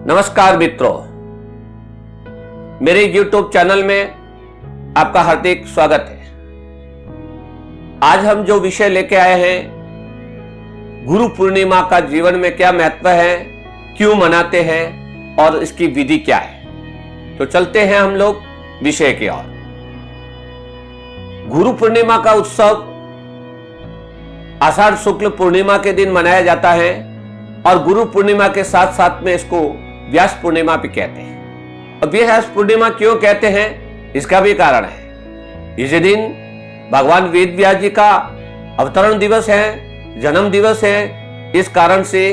नमस्कार मित्रों, मेरे YouTube चैनल में आपका हार्दिक स्वागत है। आज हम जो विषय लेके आए हैं, गुरु पूर्णिमा का जीवन में क्या महत्व है, क्यों मनाते हैं और इसकी विधि क्या है। तो चलते हैं हम लोग विषय की ओर। गुरु पूर्णिमा का उत्सव आषाढ़ शुक्ल पूर्णिमा के दिन मनाया जाता है और गुरु पूर्णिमा के साथ साथ में इसको व्यास पूर्णिमा भी कहते हैं। और व्यास पूर्णिमा क्यों कहते हैं, इसका भी कारण है। इस दिन भगवान वेद व्यास जी का अवतरण दिवस है, जन्म दिवस है। इस कारण से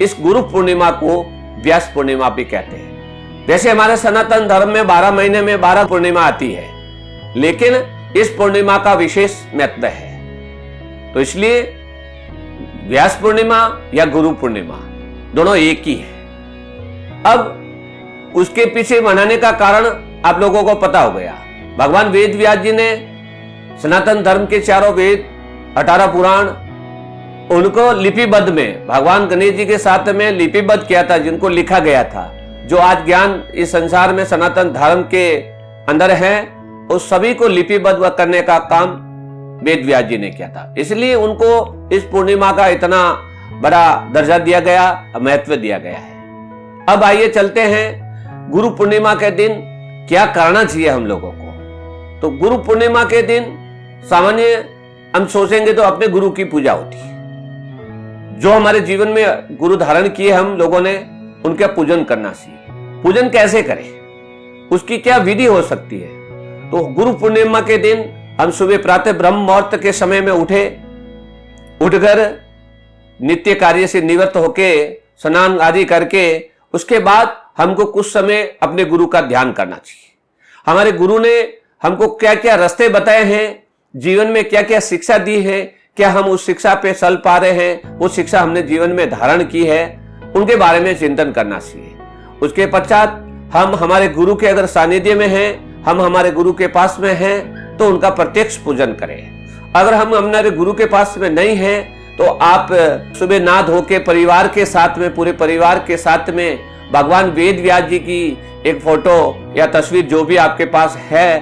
इस गुरु पूर्णिमा को व्यास पूर्णिमा भी कहते हैं। वैसे हमारे सनातन धर्म में 12 महीने में 12 पूर्णिमा आती है, लेकिन इस पूर्णिमा का विशेष महत्व है। तो इसलिए व्यास पूर्णिमा या गुरु पूर्णिमा दोनों एक ही है। अब उसके पीछे मनाने का कारण आप लोगों को पता हो गया। भगवान वेद व्यास जी ने सनातन धर्म के 4 वेद, 18 पुराण, उनको लिपिबद्ध में भगवान गणेश जी के साथ में लिपिबद्ध किया था, जिनको लिखा गया था। जो आज ज्ञान इस संसार में सनातन धर्म के अंदर है, उस सभी को लिपिबद्ध करने का काम वेद व्यास जी ने किया था। इसलिए उनको इस पूर्णिमा का इतना बड़ा दर्जा दिया गया, महत्व दिया गया है। अब आइए चलते हैं गुरु पूर्णिमा के दिन क्या करना चाहिए हम लोगों को। तो गुरु पूर्णिमा के दिन सामान्य हम सोचेंगे तो अपने गुरु की पूजा होती है। जो हमारे जीवन में गुरु धारण किए हम लोगों ने, उनका पूजन करना चाहिए। पूजन कैसे करें, उसकी क्या विधि हो सकती है। तो गुरु पूर्णिमा के दिन हम सुबह प्रातः ब्रह्म मुहूर्त के समय में उठकर नित्य कार्य से निवृत्त होके स्नान आदि करके उसके बाद हमको कुछ समय अपने गुरु का ध्यान करना चाहिए। हमारे गुरु ने हमको क्या क्या रास्ते बताए हैं, जीवन में क्या क्या शिक्षा दी है, क्या हम उस शिक्षा पे चल पा रहे हैं, वो शिक्षा हमने जीवन में धारण की है, उनके बारे में चिंतन करना चाहिए। उसके पश्चात हम हमारे गुरु के अगर सानिध्य में हैं, हम हमारे गुरु के पास में हैं, तो उनका प्रत्यक्ष पूजन करें। अगर हम हमारे गुरु के पास में नहीं हैं, तो आप सुबह नहा धो के परिवार के साथ में, पूरे परिवार के साथ में भगवान वेद व्यास जी की एक फोटो या तस्वीर जो भी आपके पास है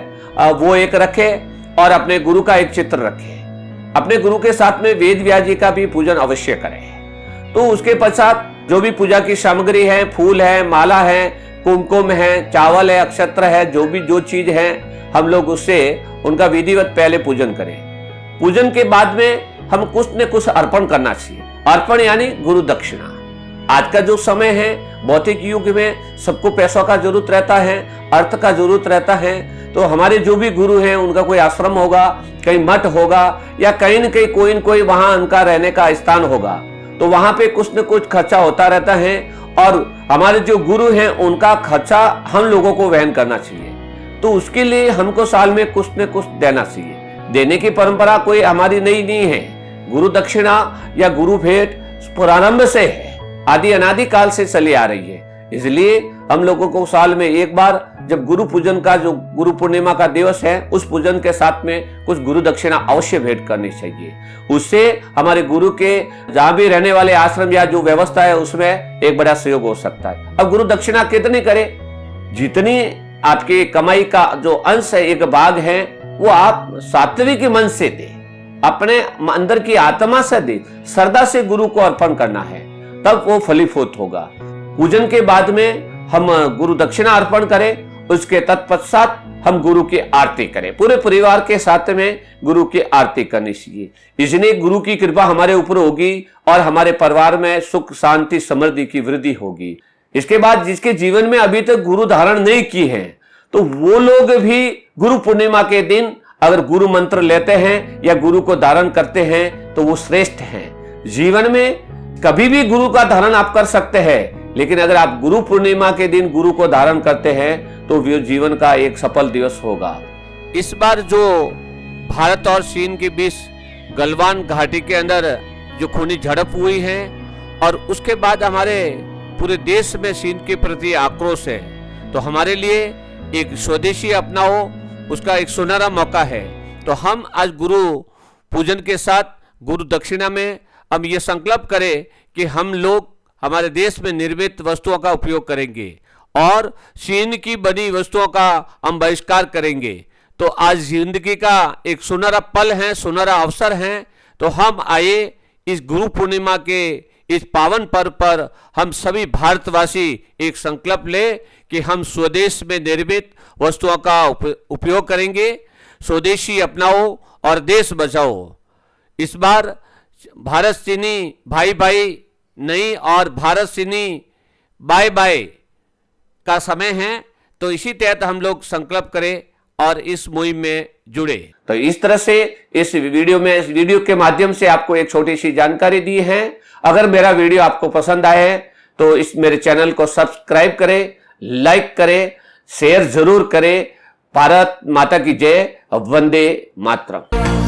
वो एक रखें और अपने गुरु का एक चित्र रखें। अपने गुरु के साथ में वेद व्यास जी का भी पूजन अवश्य करें। तो उसके पश्चात जो भी पूजा की सामग्री है, फूल है, माला है, कुमकुम है, चावल है, अक्षत्र है, जो चीज है, हम लोग उससे उनका विधिवत पहले पूजन करें। पूजन के बाद में हम कुछ न कुछ अर्पण करना चाहिए। अर्पण यानी गुरु दक्षिणा। आज का जो समय है, भौतिक युग में सबको पैसों का जरूरत रहता है, अर्थ का जरूरत रहता है। तो हमारे जो भी गुरु हैं, उनका कोई आश्रम होगा, कहीं मठ होगा, या कहीं न कहीं कोई न कोई वहां उनका रहने का स्थान होगा, तो वहां पे कुछ न कुछ खर्चा होता रहता है। और हमारे जो गुरु हैं, उनका खर्चा हम लोगों को वहन करना चाहिए। तो उसके लिए हमको साल में कुछ न कुछ देना चाहिए। देने की परंपरा कोई हमारी नई नहीं है। गुरु दक्षिणा या गुरु भेंट प्रारंभ से है, आदि अनादि काल से चली आ रही है। इसलिए हम लोगों को साल में एक बार, जब गुरु पूजन का जो गुरु पूर्णिमा का दिवस है, उस पूजन के साथ में कुछ गुरु दक्षिणा अवश्य भेंट करनी चाहिए। उससे हमारे गुरु के जहां भी रहने वाले आश्रम या जो व्यवस्था है, उसमें एक बड़ा सहयोग हो सकता है। अब गुरु दक्षिणा कितनी करे, जितनी आपकी कमाई का जो अंश है, एक भाग है, वो आप सात्विक मन से दे, अपने अंदर की आत्मा से दे, श्रद्धा से गुरु को अर्पण करना है, तब वो फलीभूत होगा। पूजन के बाद में हम गुरु दक्षिणा अर्पण करें, उसके तत्पश्चात हम गुरु की आरती करें। पूरे परिवार के साथ में गुरु की आरती करनी चाहिए। इसलिए गुरु की कृपा हमारे ऊपर होगी और हमारे परिवार में सुख, शांति, समृद्धि की वृद्धि होगी। इसके बाद जिसके जीवन में अभी तक गुरु धारण नहीं की है, तो वो लोग भी गुरु पूर्णिमा के दिन अगर गुरु मंत्र लेते हैं या गुरु को धारण करते हैं, तो वो श्रेष्ठ हैं। जीवन में कभी भी गुरु का धारण आप कर सकते हैं, लेकिन अगर आप गुरु पूर्णिमा के दिन गुरु को धारण करते हैं, तो वो जीवन का एक सफल दिवस होगा। इस बार जो भारत और चीन के बीच गलवान घाटी के अंदर जो खूनी झड़प हुई है, और उसके बाद हमारे पूरे देश में चीन के प्रति आक्रोश है, तो हमारे लिए एक स्वदेशी अपनाओ, उसका एक सुनहरा मौका है। तो हम आज गुरु पूजन के साथ गुरु दक्षिणा में हम ये संकल्प करें कि हम लोग हमारे देश में निर्मित वस्तुओं का उपयोग करेंगे और चीन की बनी वस्तुओं का हम बहिष्कार करेंगे। तो आज जिंदगी का एक सुनहरा पल है, सुनहरा अवसर है। तो हम आए इस गुरु पूर्णिमा के इस पावन पर्व पर हम सभी भारतवासी एक संकल्प ले कि हम स्वदेश में निर्मित वस्तुओं का उपयोग करेंगे। स्वदेशी अपनाओ और देश बचाओ। इस बार भारत चीनी भाई भाई नहीं और भारत चीनी बाय बाय का समय है। तो इसी तहत हम लोग संकल्प करें और इस मुहिम में जुड़े। तो इस तरह से इस वीडियो के माध्यम से आपको एक छोटी सी जानकारी दी है। अगर मेरा वीडियो आपको पसंद आए तो इस मेरे चैनल को सब्सक्राइब करें, लाइक करें, शेयर जरूर करें। भारत माता की जय। वंदे मातरम।